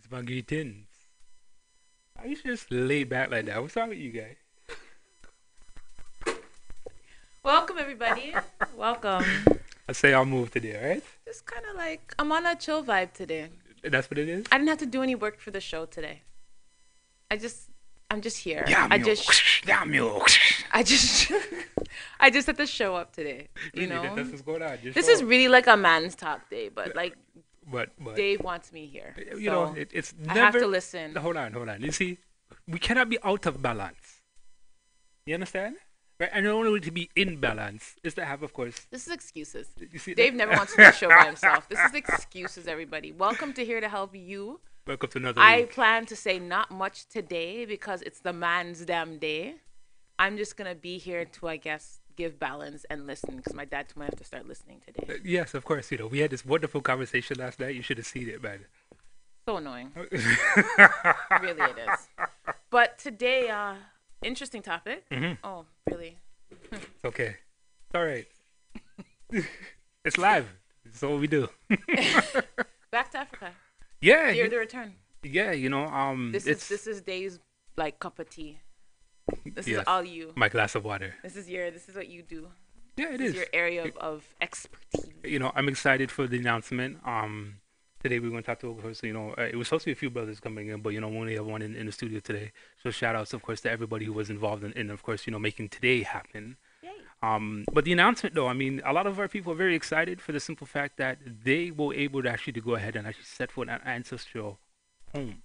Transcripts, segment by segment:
my greetings. I used to just lay back like that. What's wrong with you guys? Welcome, everybody. Welcome. I say I'll move today, right? Just kind of like, I'm on a chill vibe today. That's what it is? I didn't have to do any work for the show today. I'm just here. Yeah, I just I just had to show up today, you Really, know? that's what's going on. Just This show is up. really like a man's talk day, but like But Dave wants me here. you know, it's I never. have to listen. Hold on. You see, we cannot be out of balance. You understand? Right? And the only way to be in balance is to have, of course. This is excuses. You see, Dave never wants to do a show by himself. This is excuses, everybody. Welcome to Here to Help You. Welcome to another I week. plan to say not much today because it's the man's damn day. I'm just going to be here to, I guess, give balance and listen because my dad might have to start listening today. Yes, of course. You know, we had this wonderful conversation last night. You should have seen it, man. So annoying. Really it is. But today, interesting topic. Mhm. Oh, really? It's okay. It's all right. It's live. It's what we do. Back to Africa. Yeah. Year of the return. Yeah, you know, This is Dave's like cup of tea. This is Yes. all you. my glass of water. This is what you do. Yeah, it This is. is your area of expertise. You know, I'm excited for the announcement. Today we're going to talk to, of course, you know, it was supposed to be a few brothers coming in, but, you know, we only have one in the studio today. So shout outs, of course, to everybody who was involved in, of course, you know, making today happen. Yay. But the announcement, though, I mean, a lot of our people are very excited for the simple fact that they were able to actually to go ahead and actually set foot in an ancestral home,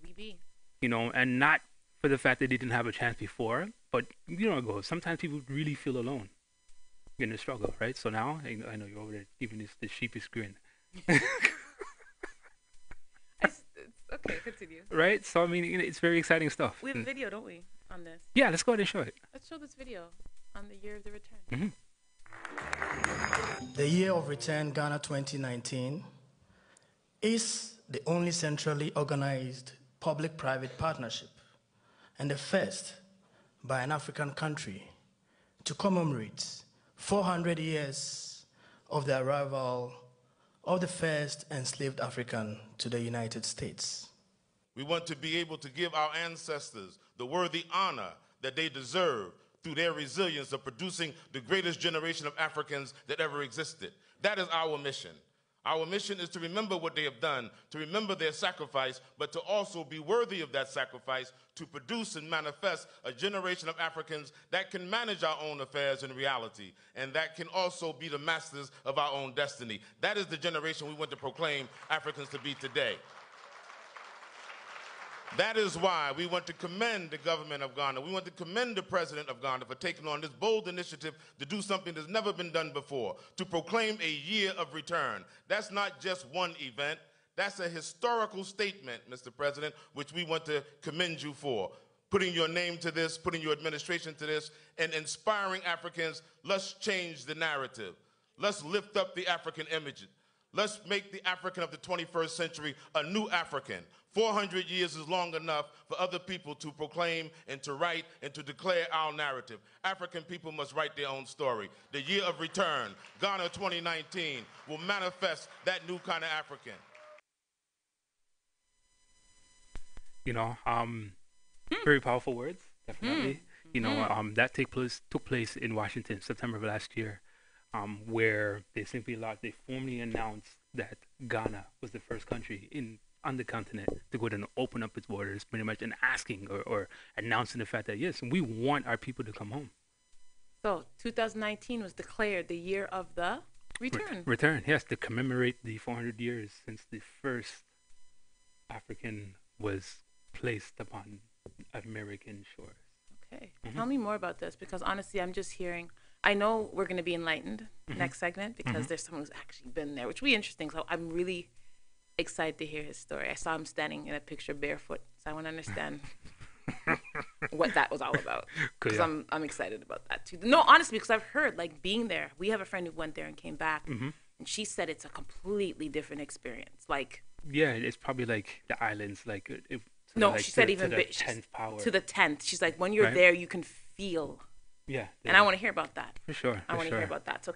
We be. you know, and not for the fact that they didn't have a chance before, but, you know, sometimes people really feel alone in the struggle, right? So now, I know you're over there giving this sheepish grin. Okay, continue. Right? So, I mean, you know, it's very exciting stuff. We have a video, don't we, on this? Yeah, let's go ahead and show it. Let's show this video on the year of the return. The Year of Return Ghana 2019 is the only centrally organized public-private partnership and the first by an African country to commemorate 400 years of the arrival of the first enslaved African to the United States. We want to be able to give our ancestors the worthy honor that they deserve through their resilience of producing the greatest generation of Africans that ever existed. That is our mission. Our mission is to remember what they have done, to remember their sacrifice, but to also be worthy of that sacrifice, to produce and manifest a generation of Africans that can manage our own affairs in reality, and that can also be the masters of our own destiny. That is the generation we want to proclaim Africans to be today. That is why we want to commend the government of Ghana. We want to commend the president of Ghana for taking on this bold initiative to do something that's never been done before, to proclaim a year of return. That's not just one event. That's a historical statement, Mr. President, which we want to commend you for. Putting your name to this, putting your administration to this, and inspiring Africans, let's change the narrative. Let's lift up the African image. Let's make the African of the 21st century a new African. 400 years is long enough for other people to proclaim and to write and to declare our narrative. African people must write their own story. The year of return, Ghana 2019, will manifest that new kind of African. You know, very powerful words, definitely. You know, that took place in Washington, September of last year, where they formally announced that Ghana was the first country on the continent to go ahead and open up its borders, pretty much, and asking or announcing the fact that, yes, we want our people to come home. So 2019 was declared the year of the return. Return, yes, to commemorate the 400 years since the first African was placed upon American shores. Okay. Tell me more about this because honestly, I'm just hearing. I know we're going to be enlightened next segment because there's someone who's actually been there, which will be interesting. So I'm really excited to hear his story. I saw him standing in a picture barefoot, so I want to understand what that was all about. Because I'm excited about that too. No, honestly, because I've heard like being there. We have a friend who went there and came back, and she said it's a completely different experience. Like, yeah, it's probably like the islands, she said even to the 10th power. to the 10th. She's like, when you're Right. there, you can feel Yeah. And I want to hear about that. For sure. I want to sure. hear about that. So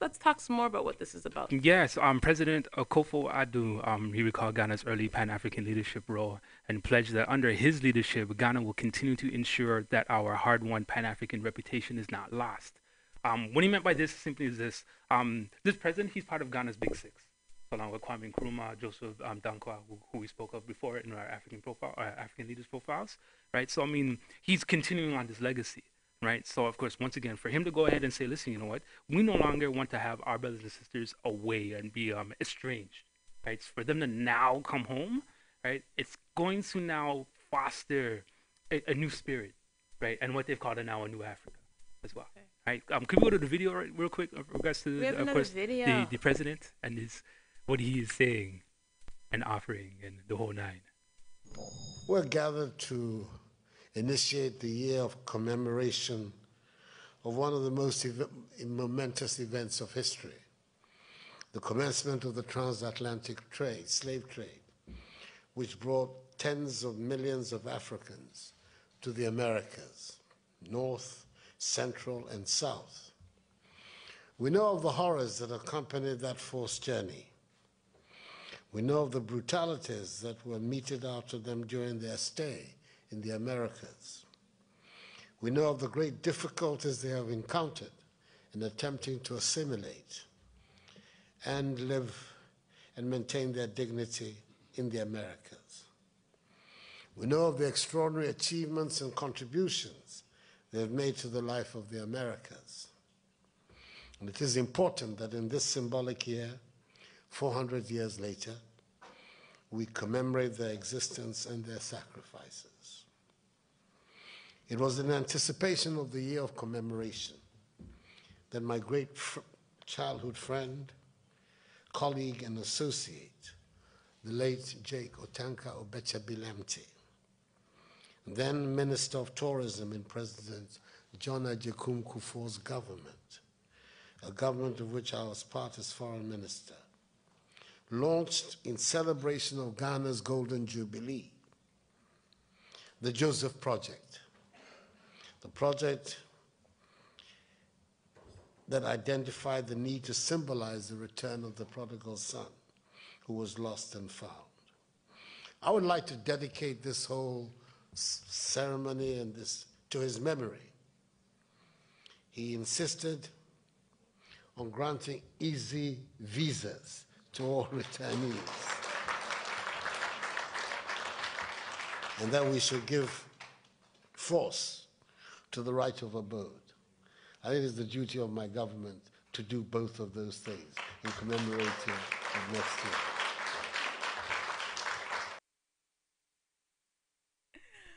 let's talk some more about what this is about. Yes, President Akufo-Addo, he recalled Ghana's early Pan-African leadership role and pledged that under his leadership, Ghana will continue to ensure that our hard-won Pan-African reputation is not lost. What he meant by this simply is this: this president, he's part of Ghana's Big Six, along with Kwame Nkrumah, Joseph Dankwa, who we spoke of before in our African leaders profiles, right? So I mean, he's continuing on this legacy. Right. So, of course, once again, for him to go ahead and say, listen, you know what? We no longer want to have our brothers and sisters away and be estranged. Right. So for them to now come home. Right. It's going to now foster a new spirit. Right. And what they've called now a new Africa as well. Okay. Right. Can we go to the video real quick in regards to, of course, the president and what he is saying and offering and the whole nine? We're gathered to initiate the year of commemoration of one of the most momentous events of history, the commencement of the transatlantic slave trade, which brought tens of millions of Africans to the Americas, North, Central, and South. We know of the horrors that accompanied that forced journey. We know of the brutalities that were meted out to them during their stay in the Americas. We know of the great difficulties they have encountered in attempting to assimilate and live and maintain their dignity in the Americas. We know of the extraordinary achievements and contributions they have made to the life of the Americas. And it is important that in this symbolic year, 400 years later, we commemorate their existence and their sacrifices. It was in anticipation of the year of commemoration that my great childhood friend, colleague, and associate, the late Jake Otanka Obecha-Bilemte, then Minister of Tourism in President John Agyekum Kufuor's government, a government of which I was part as Foreign Minister, launched in celebration of Ghana's Golden Jubilee, the Joseph Project, the project that identified the need to symbolize the return of the prodigal son who was lost and found. I would like to dedicate this whole ceremony and this to his memory. He insisted on granting easy visas to all returnees, and that we should give force to the right of abode. I think it's the duty of my government to do both of those things in commemorating of next year.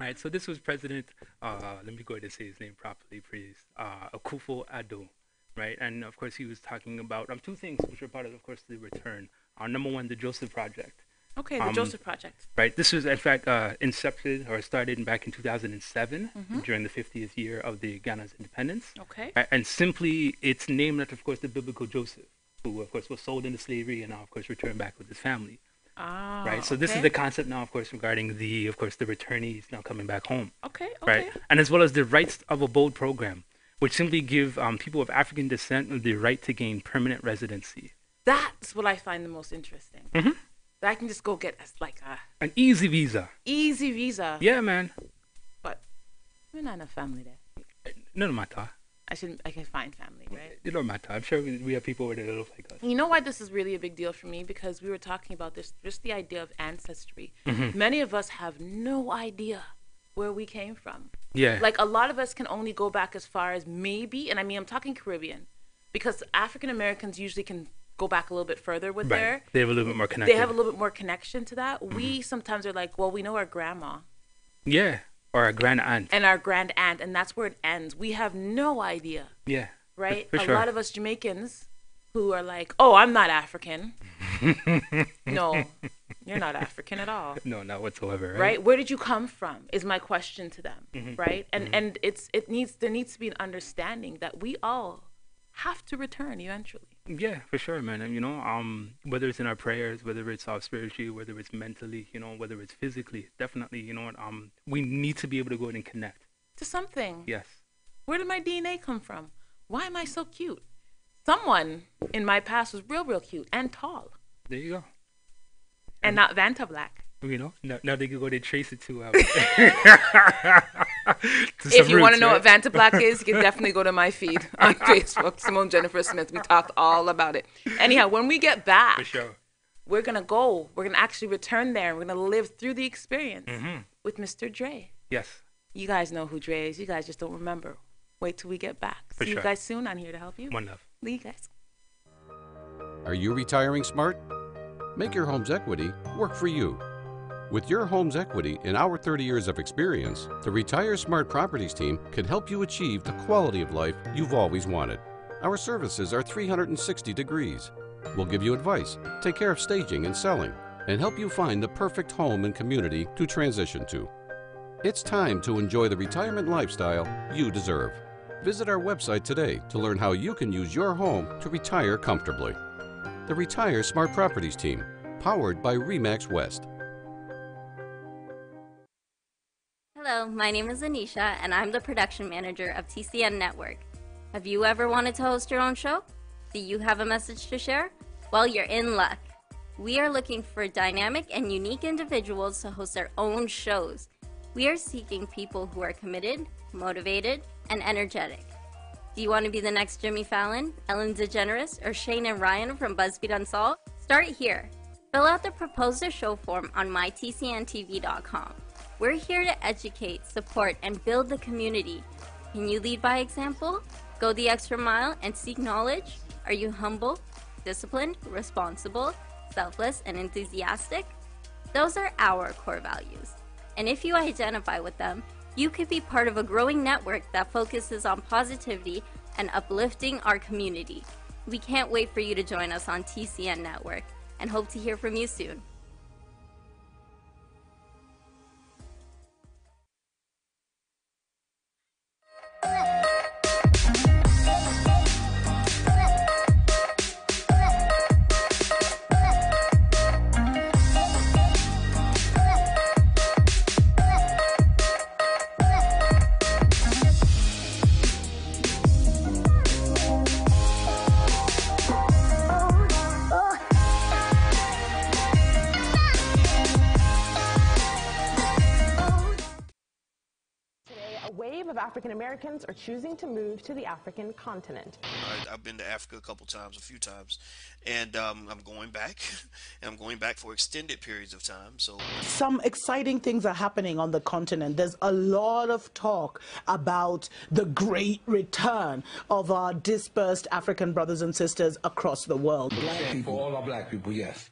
All right, so this was President, let me go ahead and say his name properly, please, Akufo-Addo, right? And of course, he was talking about two things which are part of course, the return. Number one, the Joseph Project. Okay, the Joseph Project. Right, this was in fact incepted or started back in 2007 during the 50th year of the Ghana's independence. Okay. Right, and simply, it's named after, of course, the biblical Joseph, who of course was sold into slavery and now, of course, returned back with his family. Ah. Right, so this is the concept now, of course, regarding the returnees now coming back home. Okay. Right, and as well as the Rights of Abode program, which simply give people of African descent the right to gain permanent residency. That's what I find the most interesting. That I can just go get an easy visa. Easy visa. Yeah, man. But we're not in a family there. No matter. I can find family, right? It don't matter. I'm sure we have people over there that look like us. You know why this is really a big deal for me? Because we were talking about this, just the idea of ancestry. Many of us have no idea where we came from. Yeah. Like a lot of us can only go back as far as maybe, and I mean, I'm talking Caribbean, because African Americans usually can go back a little bit further with their. They have a little bit more connection. They have a little bit more connection to that. We sometimes are like, well, we know our grandma. Yeah. Or our grand aunt. And our grand aunt, and that's where it ends. We have no idea. Yeah. Right? For sure. A lot of us Jamaicans who are like, oh, I'm not African. No, you're not African at all. No, not whatsoever. Right? Where did you come from? Is my question to them. Right? And there needs to be an understanding that we all have to return eventually. Yeah, for sure, man. And, whether it's in our prayers, whether it's spiritually, whether it's mentally, whether it's physically, definitely, we need to be able to go ahead and connect to something. Yes. Where did my DNA come from? Why am I so cute? Someone in my past was real, real cute and tall. There you go. And not Vanta Black. You know, now they can go, they trace it to if you want to know what Vanta Black is, you can definitely go to my feed on Facebook, Simone Jennifer Smith. We talked all about it. Anyhow, when we get back, for sure, we're going to actually return there. We're going to live through the experience with Mr. Dre. Yes. You guys know who Dre is. You guys just don't remember. Wait till we get back. For See sure. you guys soon. I'm here to help you. One love. You guys. Are you retiring smart? Make your home's equity work for you. With your home's equity and our 30 years of experience, the Retire Smart Properties team can help you achieve the quality of life you've always wanted. Our services are 360 degrees. We'll give you advice, take care of staging and selling, and help you find the perfect home and community to transition to. It's time to enjoy the retirement lifestyle you deserve. Visit our website today to learn how you can use your home to retire comfortably. The Retire Smart Properties team, powered by RE/MAX West. Hello, my name is Anisha, and I'm the production manager of TCN Network. Have you ever wanted to host your own show? Do you have a message to share? Well, you're in luck. We are looking for dynamic and unique individuals to host their own shows. We are seeking people who are committed, motivated, and energetic. Do you want to be the next Jimmy Fallon, Ellen DeGeneres, or Shane and Ryan from BuzzFeed Unsolved? Start here. Fill out the Propose a Show form on mytcntv.com. We're here to educate, support, and build the community. Can you lead by example? Go the extra mile and seek knowledge? Are you humble, disciplined, responsible, selfless, and enthusiastic? Those are our core values. And if you identify with them, you could be part of a growing network that focuses on positivity and uplifting our community. We can't wait for you to join us on TCN Network and hope to hear from you soon. African Americans are choosing to move to the African continent. I've been to Africa a few times, and I'm going back, and I'm going back for extended periods of time. So some exciting things are happening on the continent. There's a lot of talk about the great return of our dispersed African brothers and sisters across the world. Black people, for all our black people, yes.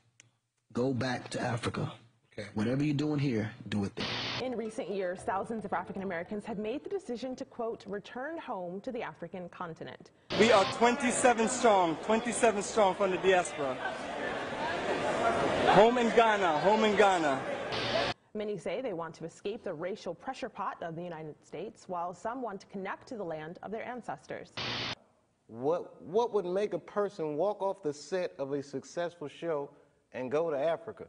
Go back to Africa. Okay. Whatever you're doing here, do it there. In recent years, thousands of African Americans have made the decision to, quote, return home to the African continent. We are 27 strong from the diaspora. Home in Ghana, home in Ghana. Many say they want to escape the racial pressure pot of the United States, while some want to connect to the land of their ancestors. What would make a person walk off the set of a successful show and go to Africa?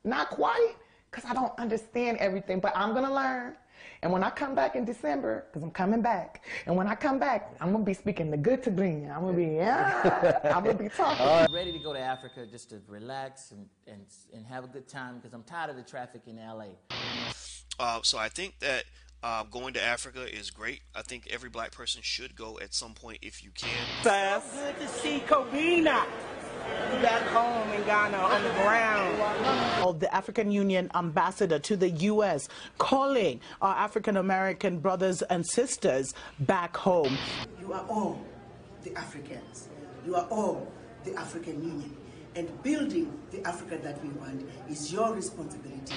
Not quite, because I don't understand everything, but I'm going to learn. And when I come back in December, because I'm coming back, and when I come back, I'm going to be speaking the good to green. I'm going to be, I'm going to be talking. I'm ready to go to Africa just to relax and have a good time, because I'm tired of the traffic in LA. So I think that going to Africa is great. I think every black person should go at some point if you can. So good to see Kobina back home in Ghana on the ground. Of the African Union ambassador to the U.S. calling our African American brothers and sisters back home. You are all the Africans. You are all the African Union. And building the Africa that we want is your responsibility.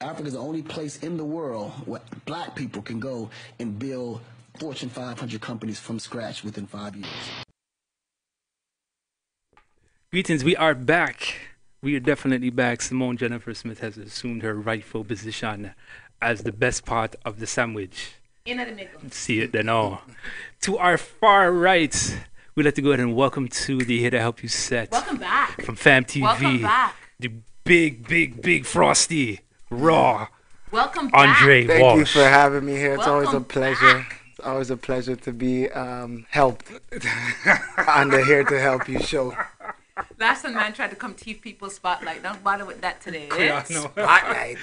Africa is the only place in the world where black people can go and build Fortune 500 companies from scratch within 5 years. Greetings, we are back. We are definitely back. Simone Jennifer Smith has assumed her rightful position as the best part of the sandwich. See it then all. To our far right, we'd like to go ahead and welcome to the Here to Help You set. Welcome back. From Fam TV. Welcome back. The big Frosty, Raw. Welcome back. Andre Thank Walsh. you for having me here. It's always a Welcome pleasure. back. It's always a pleasure to be helped on the Here to Help You show. Last time man tried to come teeth people's spotlight. Don't bother with that today. Yeah, no. Spotlight.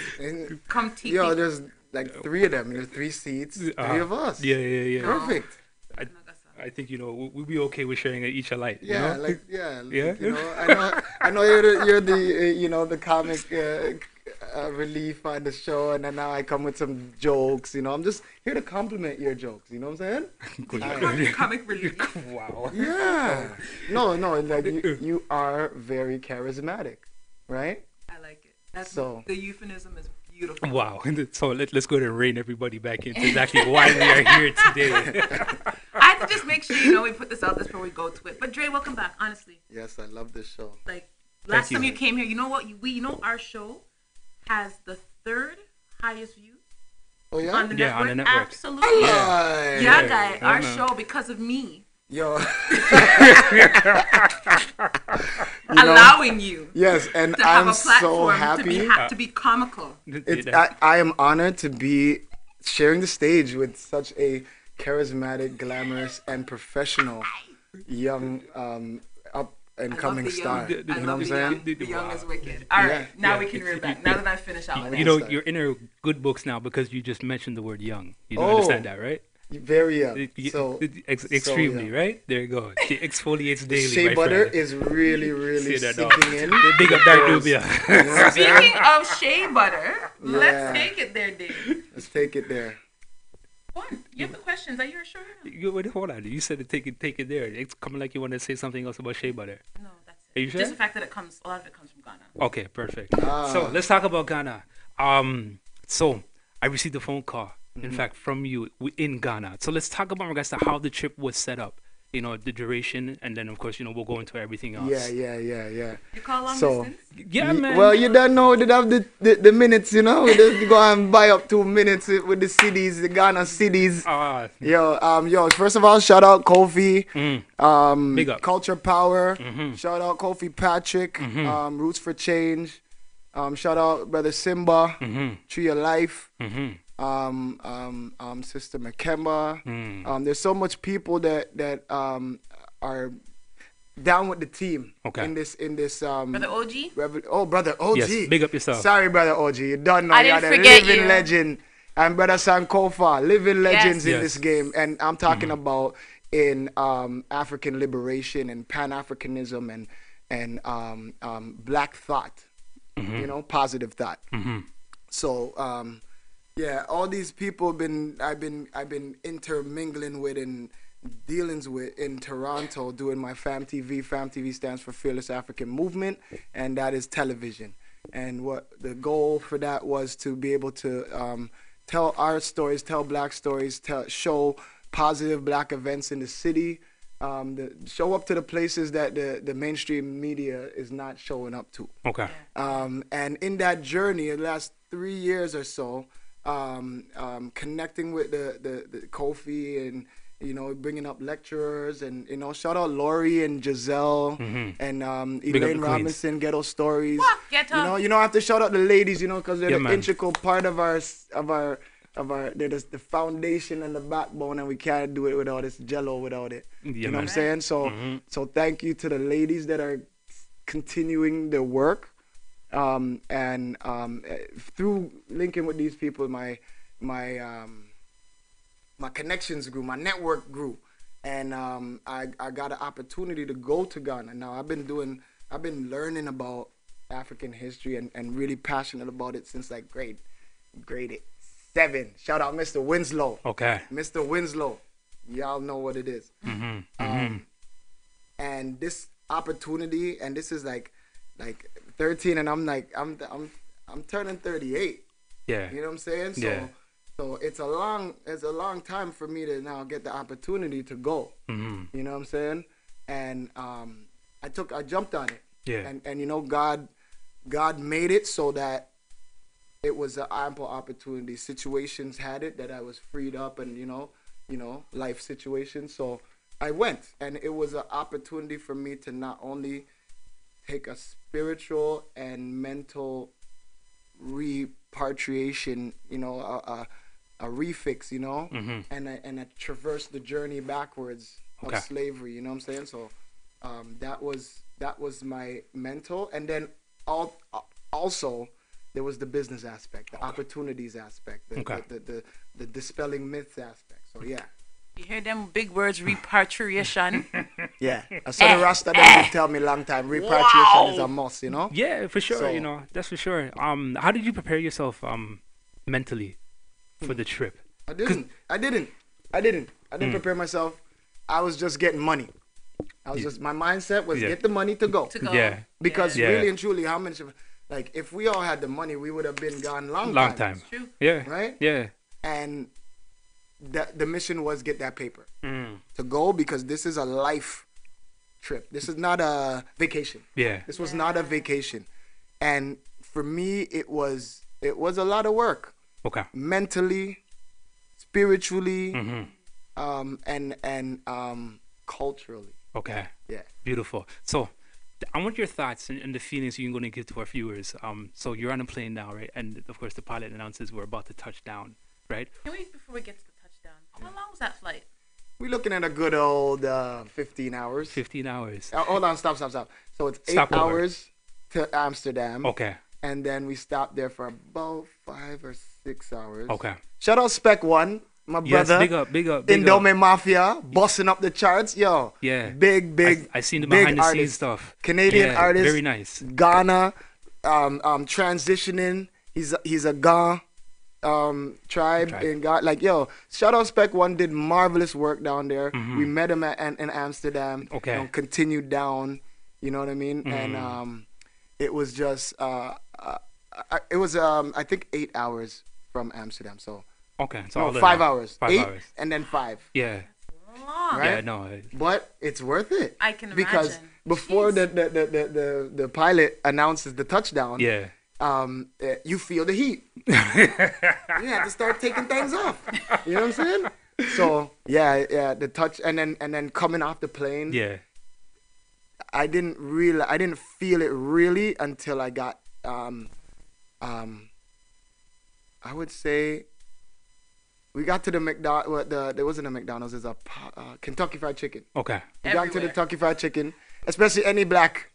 Come teeth. Yo, there's like 3 of them. There's 3 seats, 3 of us. Yeah. Perfect. I think we'll be okay with sharing each a light. Yeah, you know? yeah. I know you're the the comic relief on the show, and then now I come with some jokes. I'm just here to compliment your jokes. You know what I'm saying? Comic relief. Wow. Yeah. No, like you are very charismatic, right? I like it. That's so the euphemism is beautiful. Wow. So let's go ahead and rein everybody back into exactly why we are here today. I had to just make sure we put this out before we go to it. But Dre, welcome back. Honestly. Yes, I love this show. Like last time you came here, you know what? Our show has the 3rd highest views. Oh yeah. On the network. On the network. Absolutely. Yeah, guy. Our show because of me. Yo. Allowing you. Yes, and to have I'm a platform so happy to be comical. I am honored to be sharing the stage with such a charismatic, glamorous, and professional young up and coming star. You know what I'm saying? The young is wicked. All right, now we can rear back. Now that I finished out. You're in a good books now because you just mentioned the word young. You don't understand that, right? Very young. So extremely, young. Right? There you go. She exfoliates daily. Shea butter is really sinking in. Big up Dark Nubia. Speaking of shea butter, let's take it there, Dave. Let's take it there. One, you have the questions. Are you sure? Hold on. You said to take it there. It's coming like you want to say something else about shea butter. No, that's it. Are you sure? Just the fact that a lot of it comes from Ghana. Okay, perfect. So let's talk about Ghana. So I received a phone call. In fact, from you in Ghana. So let's talk about in regards to how the trip was set up. The duration, and then of course, we'll go into everything else. Yeah. You call long distance? Yeah, man. Well, you don't know. They have the minutes, We just go and buy up 2 minutes with the cities, the Ghana cities. Yo. First of all, shout out Kofi. Big up. Culture Power. Shout out Kofi Patrick. Roots for Change. Shout out Brother Simba. Tree of Life. Sister Makemba. There's so much people that are down with the team. Okay. In this Brother OG. Brother OG. Yes, big up yourself. Sorry, Brother OG. You don't know. I You're didn't the forget living you. legend. And Brother Sankofa, living legends in this game. And I'm talking about in African liberation and Pan-Africanism and Black thought. Positive thought. So. Yeah, all these people I've been intermingling with and dealings with in Toronto doing my FAM TV. FAM TV stands for Fearless African Movement, and that is television. And what the goal for that was to be able to tell our stories, tell Black stories, show positive Black events in the city, show up to the places that the mainstream media is not showing up to. Okay. And in that journey, the last 3 years or so, connecting with the Kofi and bringing up lecturers and shout out Lori and Giselle and Elaine Robinson, Ghetto Stories. Ghetto. You don't have to shout out the ladies, because they're the integral part of our they're the foundation and the backbone, and we can't do it without this jello without it. You know what I'm saying? So thank you to the ladies that are continuing their work. And through linking with these people, my connections grew, my network grew, and I got an opportunity to go to Ghana. Now I've been learning about African history and really passionate about it since like grade 7. Shout out Mr. Winslow. Okay. Mr. Winslow, y'all know what it is. And this opportunity, and this is like 13, and I'm turning 38. Yeah. You know what I'm saying? So it's a long time for me to now get the opportunity to go. You know what I'm saying? And I jumped on it. Yeah. And God made it so that it was an ample opportunity. Situations had it that I was freed up, and life situations. So I went, and it was an opportunity for me to not only take a spiritual and mental repatriation, refix, you know, and I traversed the journey backwards of slavery. You know what I'm saying? So that was my mental, and then also there was the business aspect, the opportunities aspect, the dispelling myths aspect. So yeah. You hear them big words, repatriation? Yeah. I saw the Rasta them tell me long time, repatriation is a must, you know? Yeah, for sure, you know, that's for sure. How did you prepare yourself mentally for the trip? I didn't prepare myself. I was just getting money. My mindset was get the money to go. Yeah. Because really and truly, how much of, like, if we all had the money, we would have been gone long time. True. Yeah. Right? Yeah. And the mission was get that paper to go, because this is a life trip. This is not a vacation. Yeah. This was not a vacation. And for me, it was a lot of work. Okay. Mentally, spiritually, and culturally. Okay. Yeah. Beautiful. So I want your thoughts and the feelings you're going to give to our viewers. So you're on a plane now, right? And of course the pilot announces we're about to touch down, right? Can we, before we get to the touchdown, how long was that flight? We're looking at a good old 15 hours. 15 hours. Hold on, stop. So it's 8 hours to Amsterdam. Okay. And then we stopped there for about 5 or 6 hours. Okay. Shout out Spec One, my brother. Yes, big up. Indome Mafia, busting up the charts, yo. Yeah. Big. I seen the behind the scenes stuff. Canadian artist. Very nice. Ghana, transitioning. He's a Ga tribe in Ghana. Like, yo, shout out Spec One, did marvelous work down there. We met him in Amsterdam. Okay. And continued down. You know what I mean? And it was just it was I think 8 hours from Amsterdam. So okay, so 5 hours. 5 8 hours. And then 5. Yeah. Long. Right? Yeah, no. But it's worth it. I can imagine. Because before the pilot announces the touchdown, you feel the heat. You have to start taking things off. You know what I'm saying? So yeah, the touch, and then coming off the plane. Yeah. I didn't feel it really until I got I would say we got to the there wasn't a McDonald's, there's a Kentucky Fried Chicken. Okay. We got to the Kentucky Fried Chicken, especially any black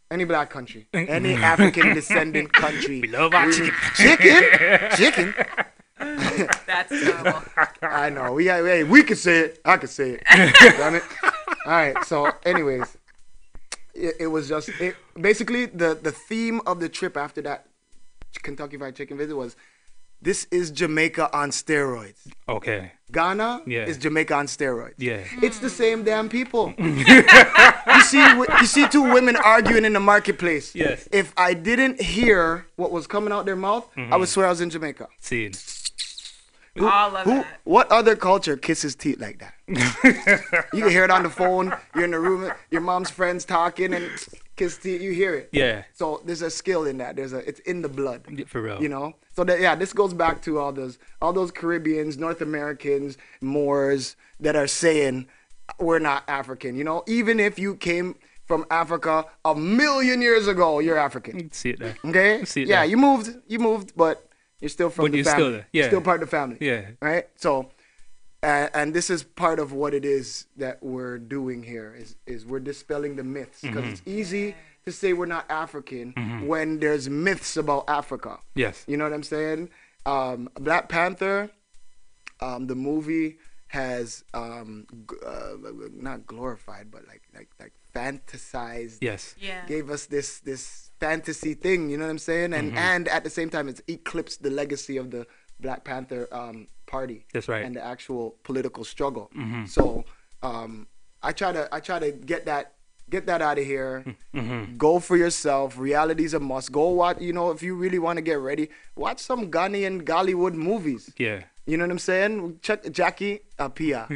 country, any African descendant country. We love our chicken. That's terrible. I know. We could say it. I could say it. Damn it. All right. So, anyways, it was just basically the theme of the trip after that Kentucky Fried Chicken visit was, this is Jamaica on steroids. Okay. Ghana is Jamaica on steroids. Yeah. It's the same damn people. You see two women arguing in the marketplace. Yes. If I didn't hear what was coming out their mouth, I would swear I was in Jamaica. Seen. What other culture kisses teeth like that? You can hear it on the phone. You're in the room, your mom's friends talking and kiss teeth. You hear it. Yeah. So there's a skill in that. It's in the blood. For real. You know. So this goes back to all those Caribbeans, North Americans, Moors that are saying we're not African. You know, even if you came from Africa 1,000,000 years ago, you're African. You see it there. Okay. See it yeah, there. You moved, but you're still from the family. Still there. Yeah. Still part of the family. Yeah. Right? So, and this is part of what it is that we're doing here is we're dispelling the myths, because it's easy to say we're not African when there's myths about Africa. Yes. You know what I'm saying? Black Panther, the movie has not glorified, but like fantasized. Yes. Yeah. Gave us this fantasy thing, you know what I'm saying? And at the same time, it's eclipsed the legacy of the Black Panther party. That's right. And the actual political struggle. So I try to get that out of here. Go for yourself. Reality's a must. Go watch. You know, if you really want to get ready, watch some Ghanaian Gollywood movies. Yeah. You know what I'm saying? Check Jackie Apia.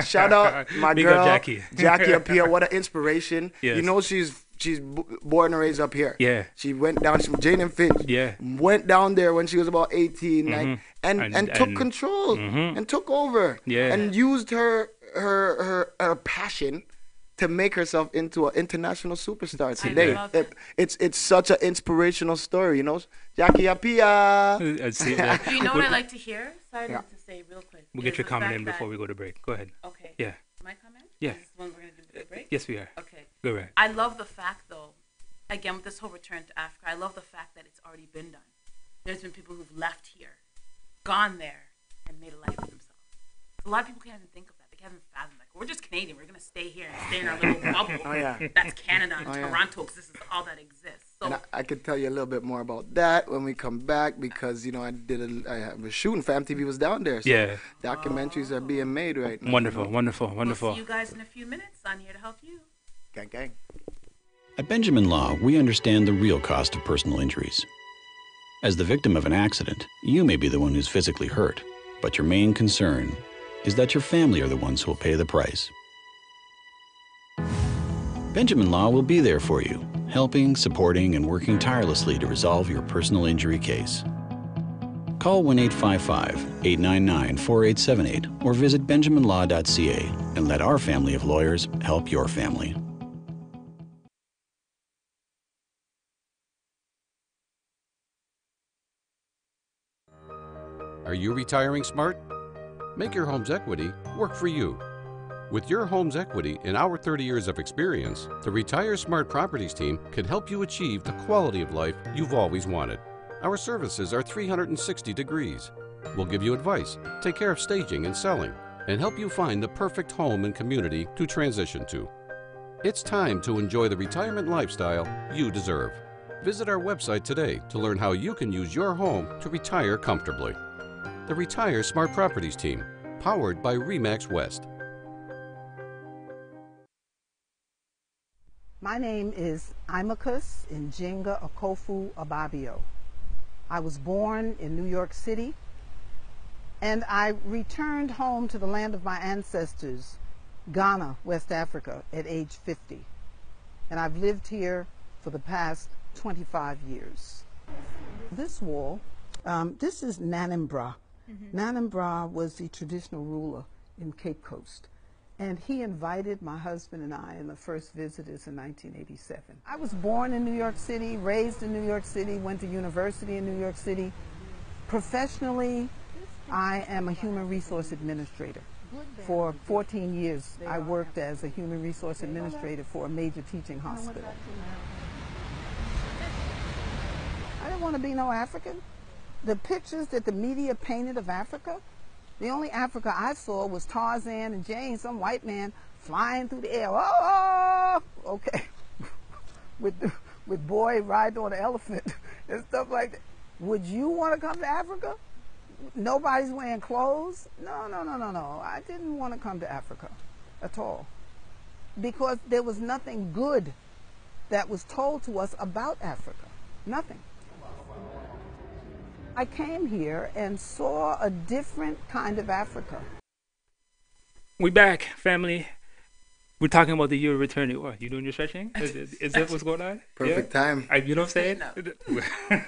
Shout out my Big girl up Jackie. Jackie Apia. What an inspiration. Yes. You know she's born and raised up here. Yeah. She went down. Jane and Finch. Yeah. Went down there when she was about 18, and took control and took over. Yeah. And used her passion to make herself into an international superstar today. It's such an inspirational story, you know. Jackie Apia. Do you know what I like to hear? Sorry to say say real quick. We'll get is your the comment fact in that- before we go to break. Go ahead. Okay. Yeah. My comment? Yeah. Is this when we're going to do the break? Yes, we are. Okay. Go right. I love the fact, though, again, with this whole return to Africa, I love the fact that it's already been done. There's been people who've left here, gone there, and made a life for themselves. A lot of people can't even think of that. They can't even fathom, like, we're just Canadian. We're going to stay here and stay in our little bubble. Oh, yeah. That's Canada and Oh, yeah. Toronto, because this is all that exists. So, And I could tell you a little bit more about that when we come back because, you know, I was shooting for MTV was down there. So Yeah. documentaries are being made right now. Wonderful, you know? wonderful, we'll wonderful. see you guys in a few minutes. I'm here to help you. Gang, gang. At Benjamin Law, we understand the real cost of personal injuries. As the victim of an accident, you may be the one who's physically hurt, but your main concern is that your family are the ones who will pay the price. Benjamin Law will be there for you, helping, supporting, and working tirelessly to resolve your personal injury case. Call 1-855-899-4878 or visit benjaminlaw.ca and let our family of lawyers help your family. Are you retiring smart? Make your home's equity work for you. With your home's equity and our 30 years of experience, the Retire Smart Properties team can help you achieve the quality of life you've always wanted. Our services are 360 degrees. We'll give you advice, take care of staging and selling, and help you find the perfect home and community to transition to. It's time to enjoy the retirement lifestyle you deserve. Visit our website today to learn how you can use your home to retire comfortably. The Retire Smart Properties team, powered by RE/MAX West. My name is Imacus Njinga Okofu Ababio. I was born in New York City, and I returned home to the land of my ancestors, Ghana, West Africa, at age 50. And I've lived here for the past 25 years. This wall, this is Nanimbra. Nanimbra was the traditional ruler in Cape Coast. And he invited my husband and I in the first visitors in 1987. I was born in New York City, raised in New York City, went to university in New York City. Professionally, I am a human resource administrator. For 14 years, I worked as a human resource administrator for a major teaching hospital. I didn't want to be no African. The pictures that the media painted of Africa, the only Africa I saw was Tarzan and Jane, some white man flying through the air. Oh, okay. with boy riding on an elephant and stuff like that. Would you want to come to Africa? Nobody's wearing clothes? No. I didn't want to come to Africa at all. Because there was nothing good that was told to us about Africa. Nothing. I came here and saw a different kind of Africa. We back, family. We're talking about the year of returning. What, you doing your stretching? Is that what's going on? Perfect time. You know what I'm saying?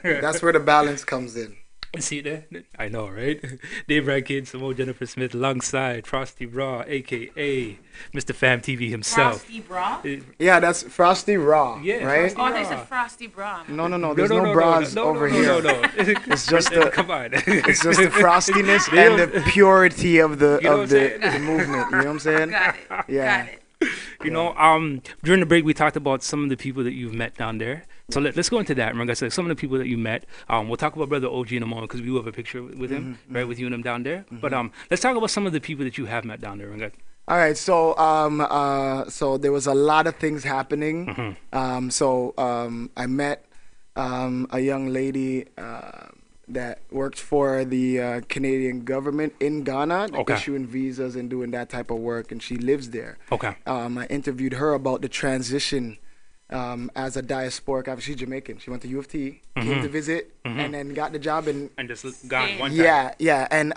That's where the balance comes in. See that? I know, right? Dave Rankin, Simone Jennifer Smith, alongside Frosty Raw, a.k.a. Mr. Fam TV himself. Frosty Bra? Yeah, that's Frosty Raw, yeah, right? Oh, I thought you said Frosty Bra. No, there's no bras over here. No. It's just the come on. It's just the frostiness and the purity of the the movement. You know what I'm saying? Got it. Yeah. Got it. You know, during the break we talked about some of the people that you've met down there. So let's go into that. Remember, I said some of the people that you met. We'll talk about Brother OG in a moment because we do have a picture with him, right, with you and him down there. But let's talk about some of the people that you have met down there. All right, so so there was a lot of things happening. I met a young lady that worked for the Canadian government in Ghana, issuing visas and doing that type of work, and she lives there. Okay. I interviewed her about the transition as a diasporic. She's Jamaican. She went to U of T, came to visit, and then got the job and just got one time. Yeah, and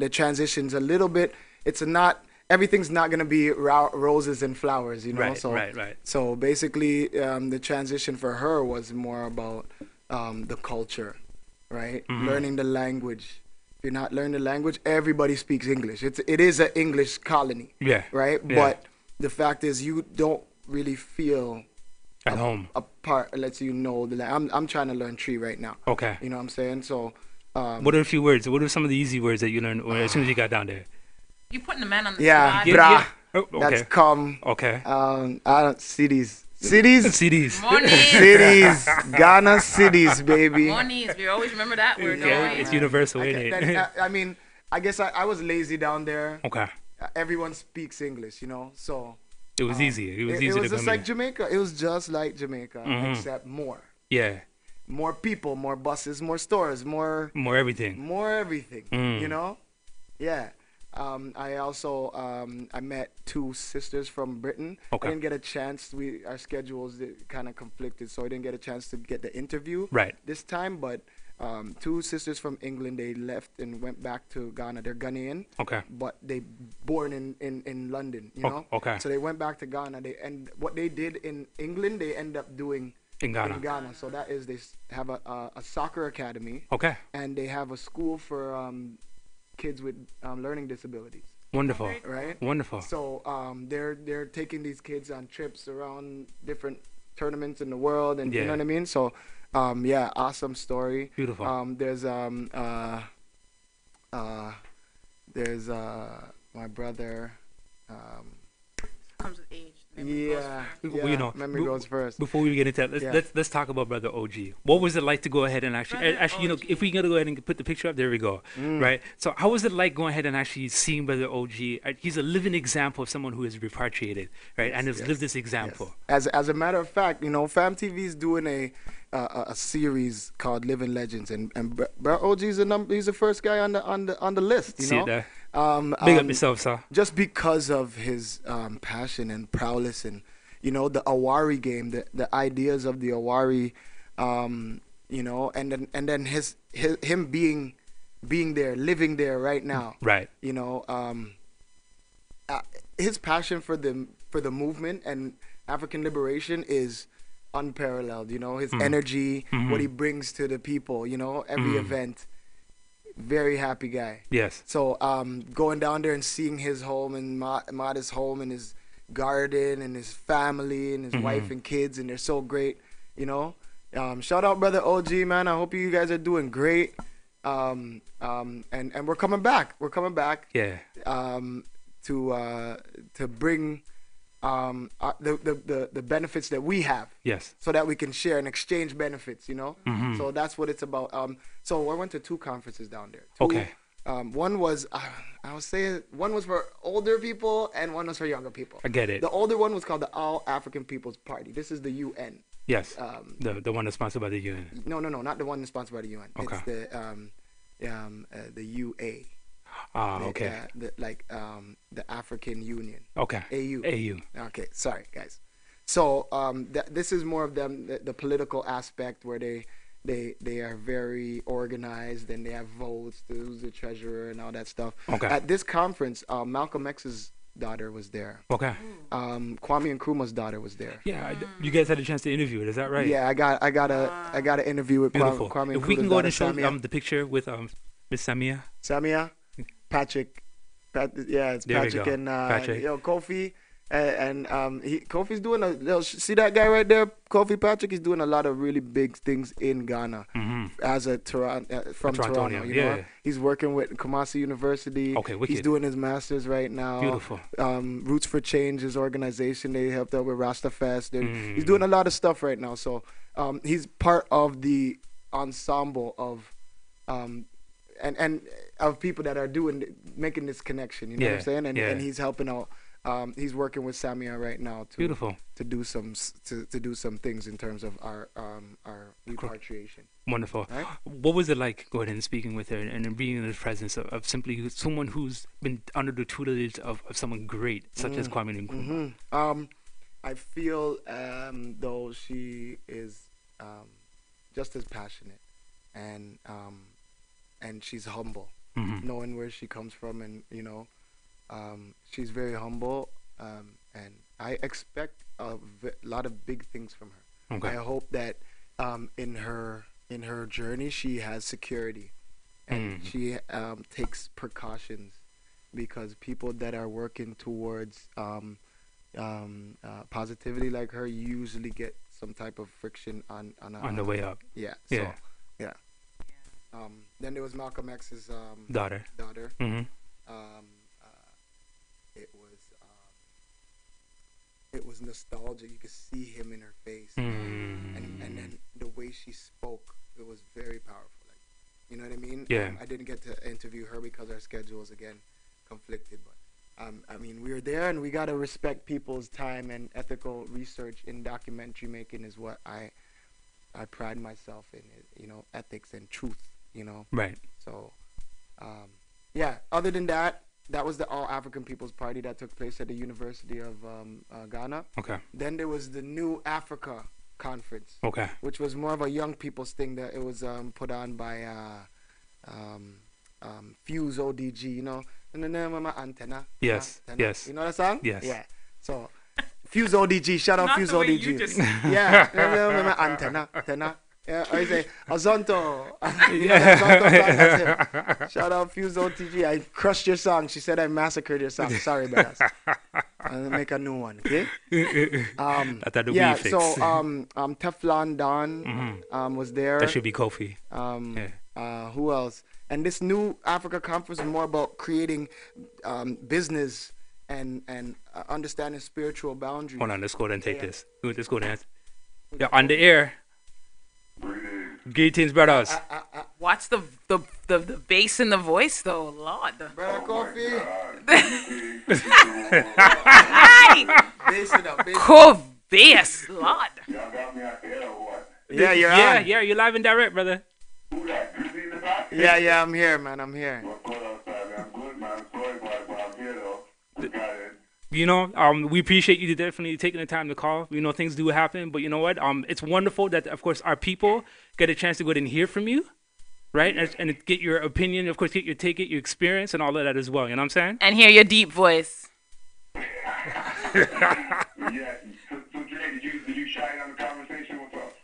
the transition's a little bit. Everything's not gonna be roses and flowers, you know. Right. So basically, the transition for her was more about the culture, right? Learning the language. If you're not learning the language, everybody speaks English. It is an English colony. Yeah. Right. Yeah. But the fact is, you don't really feel at home. A part lets you know the I'm trying to learn tree right now. Okay. You know what I'm saying? So What are a few words? What are some of the easy words that you learned as soon as you got down there? You putting the man on the Yeah, spot. brah. Oh, okay. That's come. Okay. I don't cities. Cities. Monies. Cities. Ghana cities, baby. Monies. We always remember that word. Yeah, Don't we? it's universal, ain't it? I mean, I guess I was lazy down there. Okay. Everyone speaks English, you know, so It was easy. It was easy It to was just come like in. Jamaica. It was just like Jamaica, except more. Yeah. More people, more buses, more stores, more everything. More everything. You know? Yeah. I also I met two sisters from Britain. Okay. I didn't get a chance. Our schedules kind of conflicted, so I didn't get a chance to get the interview this time. But two sisters from England, they left and went back to Ghana. They're Ghanaian. Okay. But they born in London, you know. Okay. So they went back to Ghana. And what they did in England, they end up doing in Ghana. So that is they have a soccer academy. Okay. And they have a school for kids with learning disabilities. Wonderful. Right? Wonderful. So they're taking these kids on trips around different tournaments in the world, and you know what I mean. So yeah, awesome story. Beautiful. There's my brother. Comes with age. You know, memory goes first. Before we get into that, let's talk about Brother OG. What was it like to go ahead and actually, you know, if we gotta go ahead and put the picture up, there we go, right? So how was it like going ahead and actually seeing Brother OG? He's a living example of someone who is repatriated, right, and has lived this example. As a matter of fact, you know, Fam TV is doing a series called Living Legends, and Bro OG's he's the first guy on the list. You know, big up yourself, sir. Just because of his passion and prowess, and you know, the Awari game, the ideas of the Awari, you know, and then him being there, living there right now, right? You know, his passion for the movement and African liberation is unparalleled. You know, his energy, what he brings to the people. You know, every event. Very happy guy. Yes. So going down there and seeing his home and Mada's home and his garden and his family and his wife and kids, and they're so great, you know. Shout out Brother OG, man. I hope you guys are doing great. And we're coming back. We're coming back. Yeah. To bring the benefits that we have. Yes. So that we can share and exchange benefits, you know. So that's what it's about. So I went to two conferences down there. Okay. One was I was saying one was for older people and one was for younger people. I get it. The older one was called the All African People's Party. This is the UN. Yes. The one that's sponsored by the UN. No, not the one that's sponsored by the UN. Okay. It's the UA. Okay. The African Union. Okay. AU. Okay, sorry guys. So this is more of them, the political aspect where they are very organized and they have votes to who's the treasurer and all that stuff. Okay. At this conference, Malcolm X's daughter was there. Okay. Kwame Nkrumah's daughter was there. Yeah, you guys had a chance to interview it. Is that right? Yeah, I got an interview with Kwame Nkrumah's If we can go ahead and show Samia. the picture with Miss Samia. Samia, Patrick. It's There we Patrick go. and Patrick. Kofi. Kofi's doing see that guy right there, Kofi Patrick. He's doing a lot of really big things in Ghana as a from Toronto. You know, he's working with Kumasi University. Okay, wicked. He's doing his masters right now. Beautiful. Roots for Change, his organization, they helped out with Rasta Fest. He's doing a lot of stuff right now. So he's part of the ensemble of and of people that are making this connection. You know what I'm saying? And he's helping out. He's working with Samia right now to do some things in terms of our repatriation. Wonderful. Right? What was it like going and speaking with her and being in the presence of simply someone who's been under the tutelage of someone great such as Kwame Nkrumah? I feel though she is just as passionate and she's humble, knowing where she comes from, and you know. She's very humble, and I expect a lot of big things from her. Okay. I hope that in her journey she has security, and she takes precautions, because people that are working towards positivity like her usually get some type of friction on the way up. Yeah. Yeah. So, yeah. Then there was Malcolm X's daughter. Mm-hmm. It was nostalgia. You could see him in her face, and then the way she spoke, it was very powerful. Like, you know what I mean? Yeah. I didn't get to interview her because our schedules again conflicted, but I mean, we were there, and we gotta respect people's time, and ethical research in documentary making is what I pride myself in. You know, ethics and truth. You know. Right. So, yeah. Other than that. That was the All African People's Party that took place at the University of Ghana. Okay. Then there was the New Africa Conference. Okay. Which was more of a young people's thing. That it was put on by Fuse ODG. You know, antenna. Yes. Antenna. Yes. You know that song? Yes. Yeah. So Fuse ODG. Shout out Not Fuse the way ODG. you just- Yeah. Antenna. Yeah, I say Azonto. You know that Azonto song? That's him. Shout out Fuse OTG. I crushed your song. She said I massacred your song. Sorry, brothers. I'll make a new one, okay? Yeah. So Teflon Don was there. That should be Kofi. Who else? And this New Africa Conference is more about creating business and understanding spiritual boundaries. Hold on, let's go ahead and take this. Let's go ahead. Yeah, on the air. Greetings, brothers. Watch the bass in the voice, though, Lord. Brother Kofi. Bass it up. Bass, Lord. Yeah, you're on. Yeah, you're live and direct, brother. Yeah, I'm here, man. I'm here. You know, we appreciate you definitely taking the time to call. You know, things do happen, but you know what? It's wonderful that, of course, our people get a chance to go ahead and hear from you, right? And get your opinion, of course, get your take, your experience, and all of that as well. You know what I'm saying? And hear your deep voice. Yeah. So Dre, did you shine on the conversation? What's up?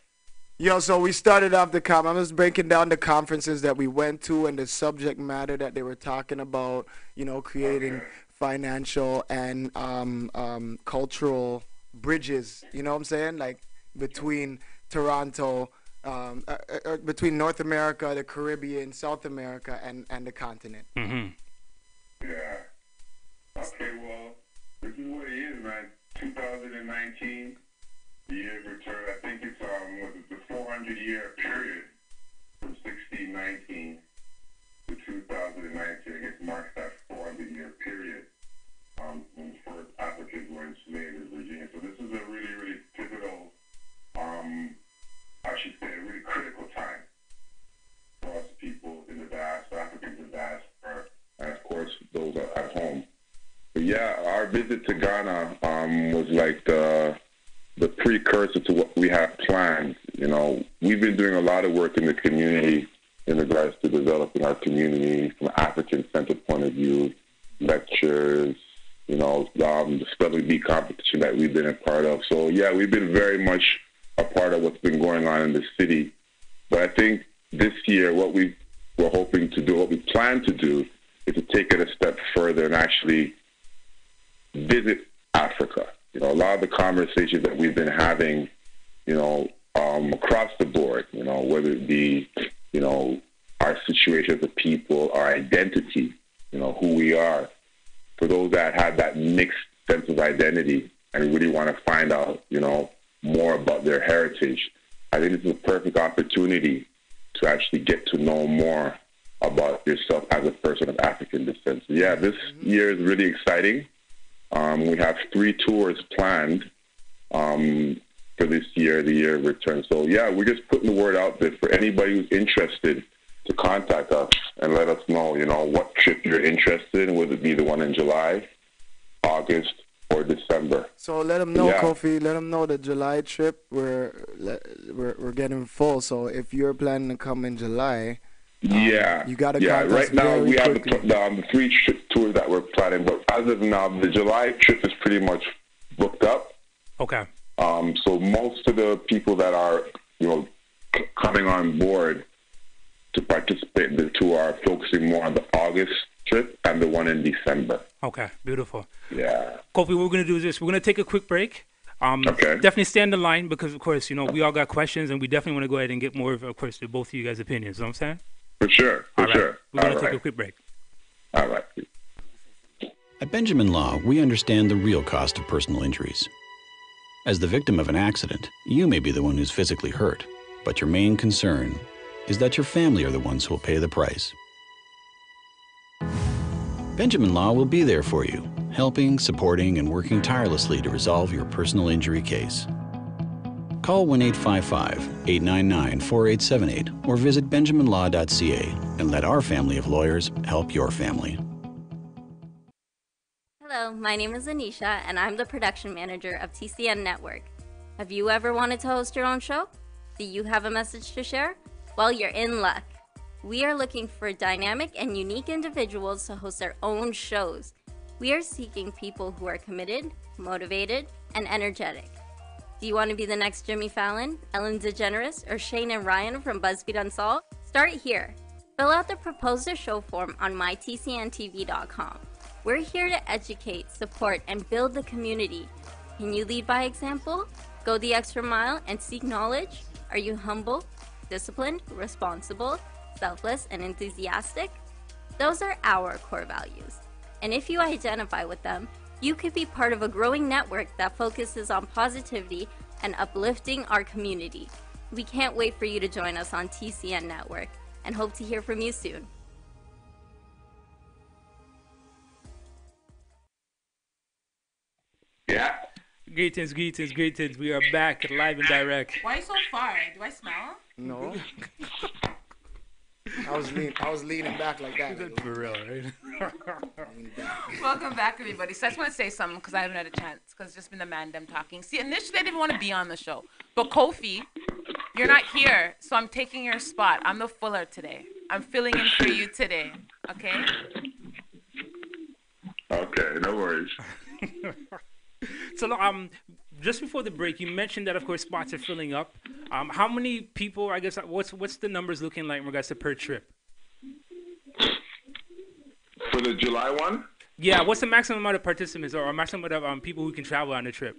Yo, so we started off the I was breaking down the conferences that we went to and the subject matter that they were talking about, you know, creating financial and cultural bridges, you know what I'm saying? Like between Toronto, between North America, the Caribbean, South America, and the continent. Mm-hmm. Yeah. Okay, well, this is what it is, man. 2019, the year of return. I think it's the 400-year period from 1619 to 2019. I guess marks that 400-year period when the first Africans were enslaved in Virginia. So this is a really, really pivotal, I should say, a really critical time for us people in the diaspora, Africans in the diaspora, and of course those at home. But yeah, our visit to Ghana was like the precursor to what we have planned. You know, we've been doing a lot of work in the community in regards to developing our community from an African-centered point of view, lectures, you know, the Dispelling Bee competition that we've been a part of. So yeah, we've been very much a part of what's been going on in the city. But I think this year, what we were hoping to do, what we plan to do, is to take it a step further and actually visit Africa. You know, a lot of the conversations that we've been having, you know, across the board, you know, whether it be, you know, our situation as a people, our identity, you know, who we are. For those that have that mixed sense of identity and really want to find out, you know, more about their heritage, I think this is a perfect opportunity to actually get to know more about yourself as a person of African descent. So yeah, this year is really exciting. We have 3 tours planned for this year, the year of return. So yeah, we're just putting the word out there for anybody who's interested to contact us and let us know, you know, what trip you're interested in, whether it be the one in July, August, or December. So let them know, Kofi. Let them know the July trip. We're getting full. So if you're planning to come in July, you got to contact us. Right now we have the 3 tours that we're planning, but as of now, the July trip is pretty much booked up. Okay. So most of the people that are, you know, coming on board to participate in the tour are focusing more on the August trip and the one in December. Okay, beautiful. Yeah. Kofi, what we're going to do is this. We're going to take a quick break. Okay. Definitely stay on the line because, of course, you know, we all got questions and we definitely want to go ahead and get more of course, to both of you guys' opinions. You know what I'm saying? For sure. All right. Sure. We're going to All take right. a quick break. All right. At Benjamin Law, we understand the real cost of personal injuries. As the victim of an accident, you may be the one who's physically hurt, but your main concern is that your family are the ones who will pay the price. Benjamin Law will be there for you, helping, supporting, and working tirelessly to resolve your personal injury case. Call 1-855-899-4878 or visit benjaminlaw.ca and let our family of lawyers help your family. Hello, my name is Anisha, and I'm the production manager of TCN Network. Have you ever wanted to host your own show? Do you have a message to share? Well, you're in luck. We are looking for dynamic and unique individuals to host their own shows. We are seeking people who are committed, motivated, and energetic. Do you want to be the next Jimmy Fallon, Ellen DeGeneres, or Shane and Ryan from BuzzFeed Unsolved? Start here. Fill out the Propose a Show form on mytcntv.com. We're here to educate, support, and build the community. Can you lead by example? Go the extra mile and seek knowledge? Are you humble, disciplined, responsible, selfless, and enthusiastic? Those are our core values. And if you identify with them, you could be part of a growing network that focuses on positivity and uplifting our community. We can't wait for you to join us on TCN Network and hope to hear from you soon. Yeah. Greetings. We are back live and direct. Why so far? Do I smell? No. I was leaning back like that. For real, right? Welcome back, everybody. So I just want to say something because I haven't had a chance because it's just been the man them talking. See, initially I didn't want to be on the show, but Kofi, you're not here, so I'm taking your spot. I'm the filler today. I'm filling in for you today. Okay? Okay, no worries. So, just before the break, you mentioned that, of course, spots are filling up. How many people, I guess, what's the numbers looking like in regards to per trip? For the July one? Yeah, what's the maximum amount of participants or maximum amount of people who can travel on the trip?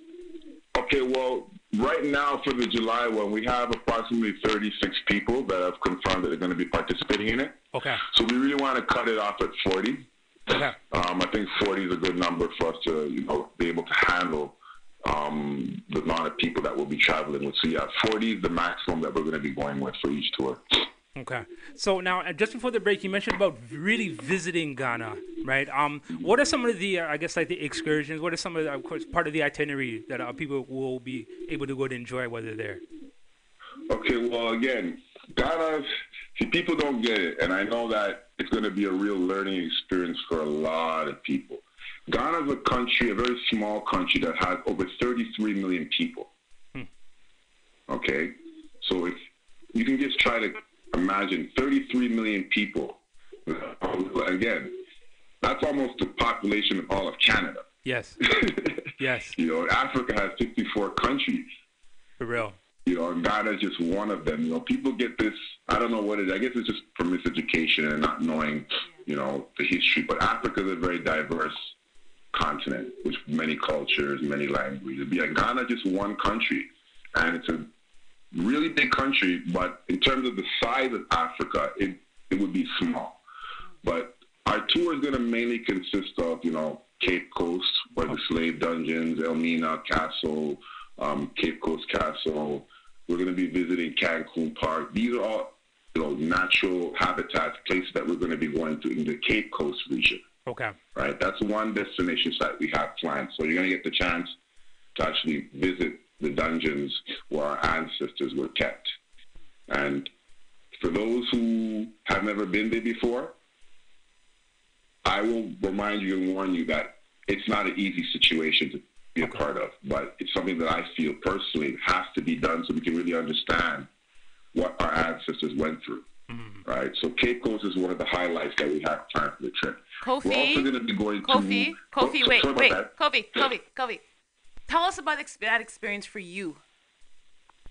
Okay, well, right now for the July one, we have approximately 36 people that have confirmed that they're going to be participating in it. Okay. So we really want to cut it off at 40. Okay. I think 40 is a good number for us to, be able to handle the amount of people that we'll be traveling with. So yeah, 40 is the maximum that we're going to be going with for each tour. Okay. So now, just before the break, you mentioned about really visiting Ghana, right? What are some of the, I guess, like the excursions? What are some of the, of course, part of the itinerary that people will be able to go to enjoy while they're there? Okay, well, again, Ghana, see, people don't get it, and I know that it's going to be a real learning experience for a lot of people. Ghana is a country, a very small country that has over 33 million people. Okay? So if you can just try to imagine 33 million people, again, that's almost the population of all of Canada. Yes. Yes. Africa has 54 countries. For real. And Ghana is just one of them. People get this, I don't know what it is. I guess it's just from miseducation and not knowing, the history. But Africa is a very diverse continent with many cultures, many languages. Ghana is just one country. And it's a really big country, but in terms of the size of Africa, it would be small. But our tour is going to mainly consist of, Cape Coast, where the slave dungeons, Elmina Castle, Cape Coast Castle. We're going to be visiting Cancun Park. These are all, natural habitats, places that we're going to be going to in the Cape Coast region. Okay. Right? That's one destination site we have planned. So you're going to get the chance to actually visit the dungeons where our ancestors were kept. And for those who have never been there before, I will remind you and warn you that it's not an easy situation to be a part of, but it's something that I feel personally has to be done so we can really understand what our ancestors went through. Right? So Cape Coast is one of the highlights that we have planned for the trip. Kofi, we're also going to be going Kofi, wait. Kofi. Tell us about that experience for you.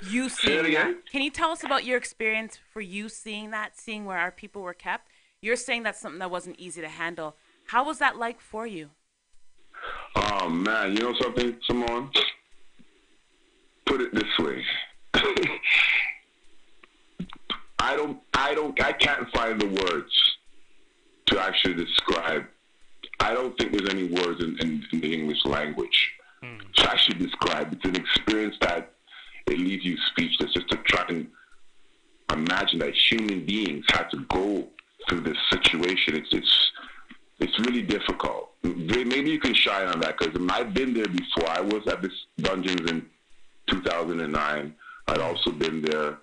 You seeing that. Can you tell us about your experience for you seeing that, seeing where our people were kept? You're saying that's something that wasn't easy to handle. How was that like for you? Oh, man. You know something, Simone? Put it this way. I can't find the words to actually describe. I don't think there's any words in the English language to actually describe. It's an experience that it leaves you speechless, just to try and imagine that human beings had to go through this situation. It's really difficult. Maybe you can shine on that, because I've been there before. I was at this dungeons in 2009. I'd also been there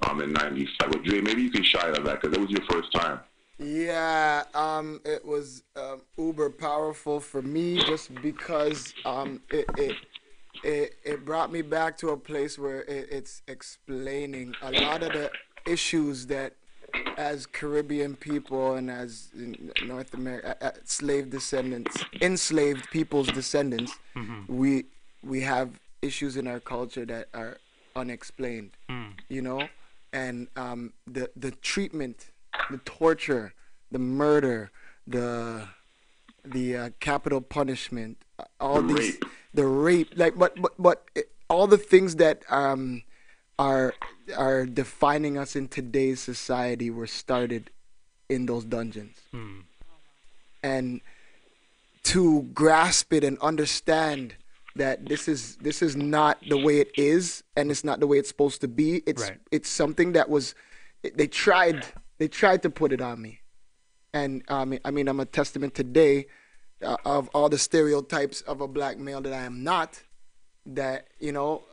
in 95. But Dre, maybe you can shine on that, because it was your first time. Yeah, it was uber powerful for me, just because it brought me back to a place where it's explaining a lot of the issues that, as Caribbean people and as North America, enslaved people's descendants, we have issues in our culture that are unexplained, you know, and the treatment, the torture, the murder, the capital punishment, all the rape, like, but all the things that are defining us in today's society were started in those dungeons. And to grasp it and understand that this is not the way it is, and it's not the way it's supposed to be. It's something that was, they tried to put it on me. And I mean I'm a testament today of all the stereotypes of a black male that I am not, that, you know,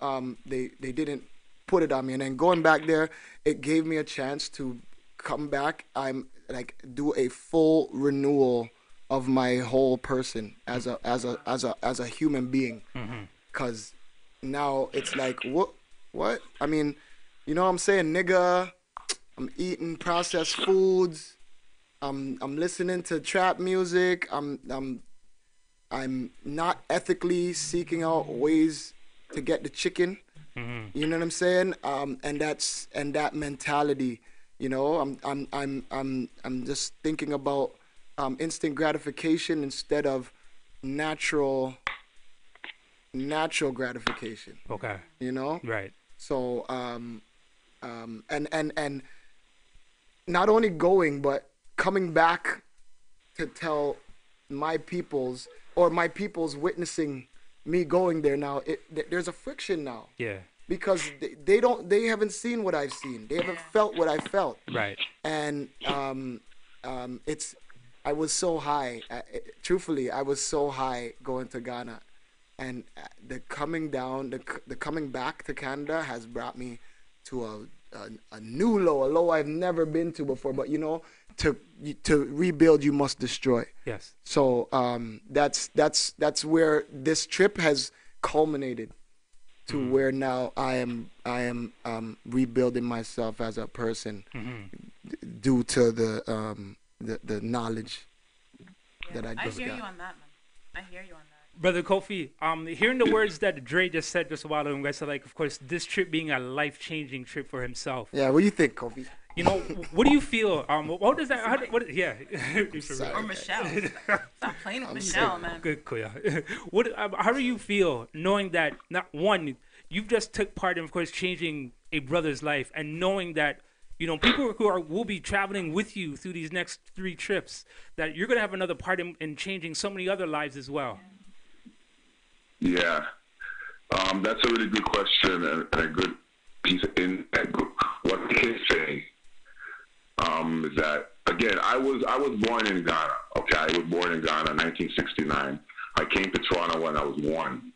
they didn't put it on me. And then going back there, it gave me a chance to come back. I'm like, do a full renewal of my whole person as a human being. Cause now it's like, what? I mean, you know what I'm saying, nigga, I'm eating processed foods. I'm listening to trap music. I'm not ethically seeking out ways to get the chicken. You know what I'm saying? And that mentality, you know, I'm just thinking about instant gratification instead of natural gratification. Okay. You know? Right. So and not only going, but coming back to tell my peoples, or my peoples witnessing me going there now, there's a friction now. Yeah. Because they haven't seen what I've seen. They haven't felt what I felt. Right. And I was so high. Truthfully, I was so high going to Ghana, and the coming down, the coming back to Canada has brought me to a new low, a low I've never been to before. But you know, to rebuild, you must destroy. Yes. So that's where this trip has culminated to, where now I am rebuilding myself as a person due to the knowledge that I just got. I hear you on that, man. I hear you on that. Brother Kofi, hearing the words that Dre just said just a while ago, I said, like, of course, this trip being a life-changing trip for himself. Yeah, what do you think, Kofi? You know, what do you feel? What does that? Yeah. Or Michelle. Stop playing with Michelle, man. Good, Koya. How do you feel knowing that, not one, you've just took part in, of course, changing a brother's life, and knowing that, you know, people who will be traveling with you through these next 3 trips, that you're going to have another part in changing so many other lives as well? Yeah. That's a really good question and a good piece of insight. What I can say is that, again, I was born in Ghana. Okay, I was born in Ghana in 1969. I came to Toronto when I was 1.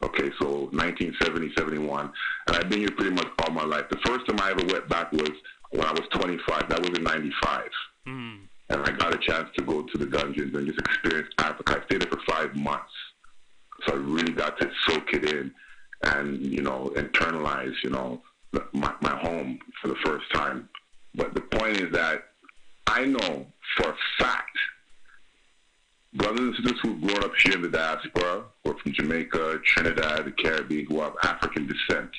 Okay, so 1970, 71. And I've been here pretty much all my life. The first time I ever went back was when I was 25. That was in 95. And I got a chance to go to the dungeons and just experience Africa. I stayed there for 5 months. So I really got to soak it in and, you know, internalize, you know, my home for the first time. But the point is that I know for a fact, brothers and sisters who've grown up here in the diaspora, or from Jamaica, Trinidad, the Caribbean, who have African descent,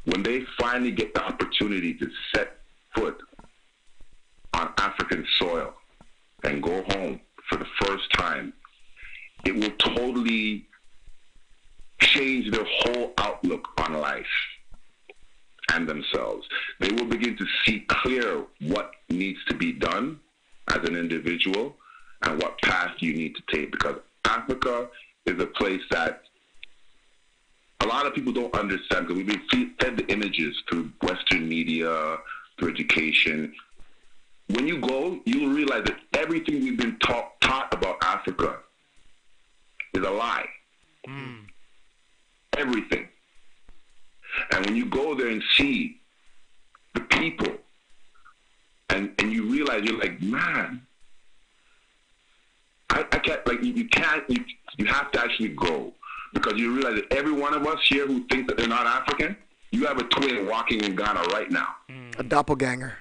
when they finally get the opportunity to set foot on African soil and go home for the first time, it will totally change their whole outlook on life. and themselves. They will begin to see clear what needs to be done as an individual and what path you need to take, because Africa is a place that a lot of people don't understand, because we've been fed the images through Western media, through education. When you go, you'll realize that everything we've been taught about Africa is a lie. Everything. And when you go there and see the people, and you realize, you're like, man, I can't, like, you have to actually go, because you realize that every one of us here who thinks that they're not African, you have a twin walking in Ghana right now. A doppelganger.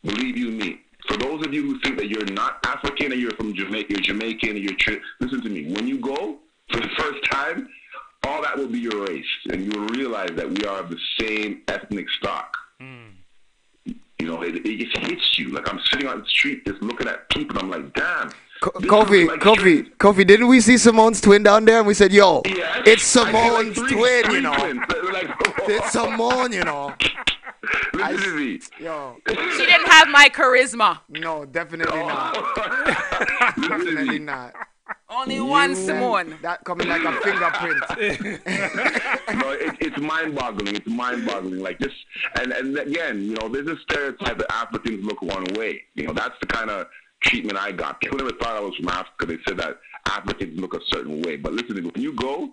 Believe you me. For those of you who think that you're not African and you're from Jamaica, you're Jamaican and listen to me. When you go for the first time, all that will be erased, and you will realize that we are of the same ethnic stock. You know, it just hits you. Like, I'm sitting on the street just looking at people, and I'm like, damn. Kofi, didn't we see Simone's twin down there? And we said, yo, it's Simone's twin, you know. It's Simone, you know. Listen to me. Yo. She didn't have my charisma. No, definitely not. Definitely not. Only one Simone. That coming like a fingerprint. No, it's mind-boggling. It's mind-boggling. Like this, and again, you know, there's a stereotype that Africans look one way. You know, that's the kind of treatment I got. People never thought I was from Africa. They said that Africans look a certain way. But listen, when you go,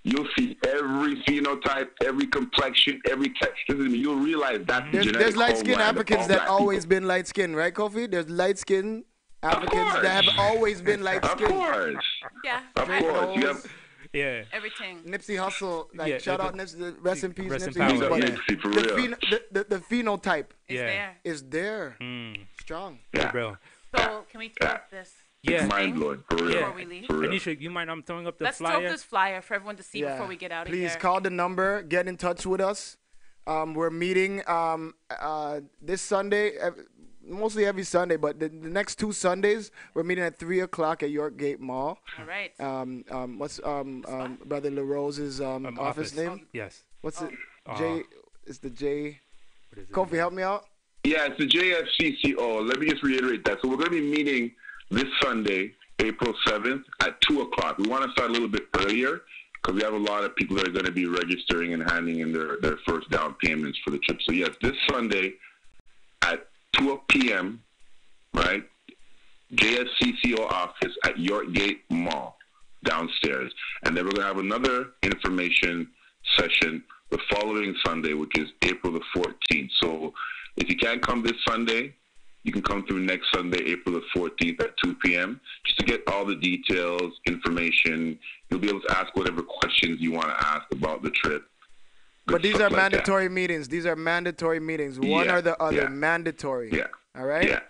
you'll see every phenotype, every complexion, every text. Listen to me, you'll realize that's there's light-skinned Africans that always been light-skinned, right, Kofi? There's light-skinned Africans that have always been light-skinned. Of course. Yeah. Of course. You have, yeah. Everything. Nipsey Hussle, like, Yeah, shout out Nipsey, rest in peace, rest in Nipsey power, Hussle. yeah. Nipsey, for real. The phenotype Is there. is there. Strong. Yeah. Bro. So, can we talk this? Yeah. It's mind-blowing, for real. Before we leave. For real. Anisha, you mind throwing up the Let's flyer? talk this flyer for everyone to see before we get out of here. Please call the number. Get in touch with us. We're meeting this Sunday, mostly every Sunday, but the next 2 Sundays we're meeting at 3 o'clock at York Gate Mall. All right. What's Brother LaRose's office name? Yes. What's it? J. It's the J. What is it? Kofi, help me out. Yeah, it's the JFCCO. Let me just reiterate that. So we're going to be meeting this Sunday, April 7th at 2 o'clock. We want to start a little bit earlier because we have a lot of people that are going to be registering and handing in their first down payments for the trip. So, yes, this Sunday at 2 p.m., right, JFCCO office at York Gate Mall downstairs. And then we're going to have another information session the following Sunday, which is April the 14th. So if you can't come this Sunday, you can come through next Sunday, April the 14th at 2 p.m. just to get all the details, information. You'll be able to ask whatever questions you want to ask about the trip. But these are like mandatory meetings. These are mandatory meetings. One or the other. Yeah. Mandatory. Yeah. All right? Yeah.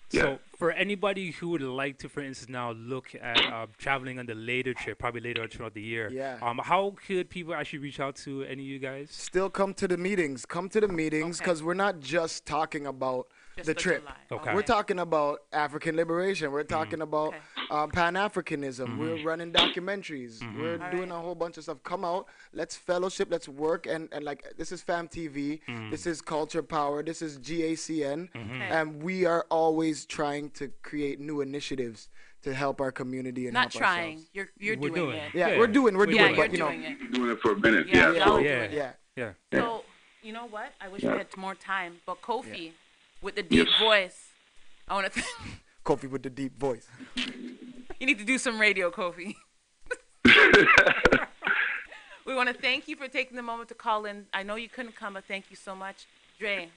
So for anybody who would like to, for instance, now look at traveling on the later trip, probably later throughout the year, how could people actually reach out to any of you guys? Still come to the meetings. Come to the meetings because we're not just talking about the trip. Okay. We're talking about African liberation. We're talking about Pan-Africanism. We're running documentaries. We're doing a whole bunch of stuff. Come out. Let's fellowship. Let's work. And like, this is Fam TV. This is Culture Power. This is GACN. And we are always trying to create new initiatives to help our community and Not help trying. ourselves. You're doing it. Yeah, we're doing. But you're you know, doing it. You're doing it for a minute. Yeah. So, you know what? I wish we had more time. But Kofi, with the deep voice, I want to Kofi with the deep voice. You need to do some radio, Kofi. We want to thank you for taking the moment to call in. I know you couldn't come, but thank you so much. Dre.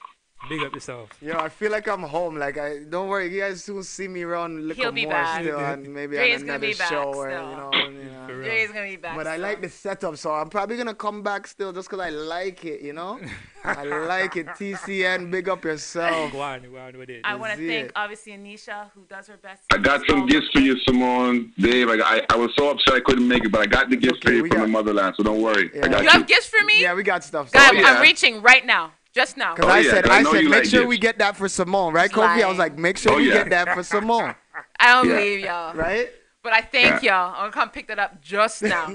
Big up yourself. Yo, I feel like I'm home. Like, don't worry, you guys soon see me around He'll be more back. still, and maybe Dre's on gonna another be back show, or still. Dre's gonna be back. But I like the setup, so I'm probably gonna come back still just because I like it. You know, I like it. TCN, big up yourself. Go on with it. I want to thank obviously Anisha, who does her best. I got some gifts for you, Simone. Dave, I was so upset I couldn't make it, but I got the gifts for you from the motherland, so don't worry. I got You have gifts for me? Yeah, we got stuff. God, I'm reaching right now. Just now. Because I said, make sure we get that for Simone, right, Kofi? I was like, make sure we get that for Simone. I don't believe y'all. Right? But I thank y'all. I'm going to come pick that up just now.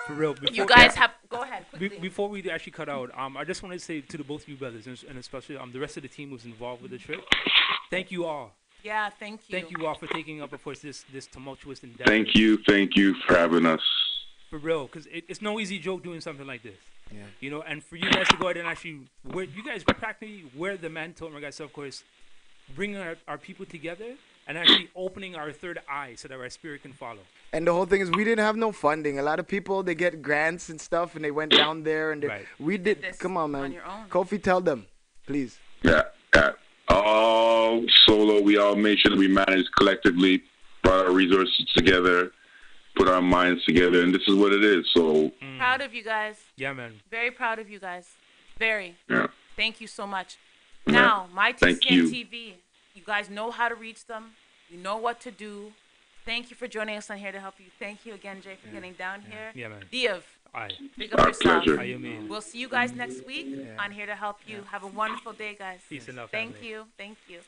For real. You guys have Go ahead, quickly. Before we actually cut out, I just want to say to the both of you brothers, and especially the rest of the team who's involved with the trip, thank you all. Yeah, thank you. Thank you all for taking up, of course, this tumultuous endeavor. Thank you for having us. For real, because it's no easy joke doing something like this. Yeah. You know, and for you guys to go ahead and actually, you guys practically wear the mantle, and guys, of course, bringing our people together and actually opening our third eye so that our spirit can follow. And the whole thing is we didn't have no funding. A lot of people, they get grants and stuff, and they went down there, and we did. Come on, man. Kofi, tell them, please. Yeah. All solo. We all made sure that we managed collectively, brought our resources together, put our minds together, and this is what it is. So proud of you guys. Yeah, man. Very proud of you guys. Very. Yeah. Thank you so much. Now, my Thank TCN you. TV, you guys know how to reach them. You know what to do. Thank you for joining us on Here to Help You. Thank you again, Jay, for getting down here. Yeah, man. Div, Aye. big up yourself. pleasure. We'll see you guys next week on Here to Help You. Have a wonderful day, guys. Peace and love, Thank family. you. Thank you.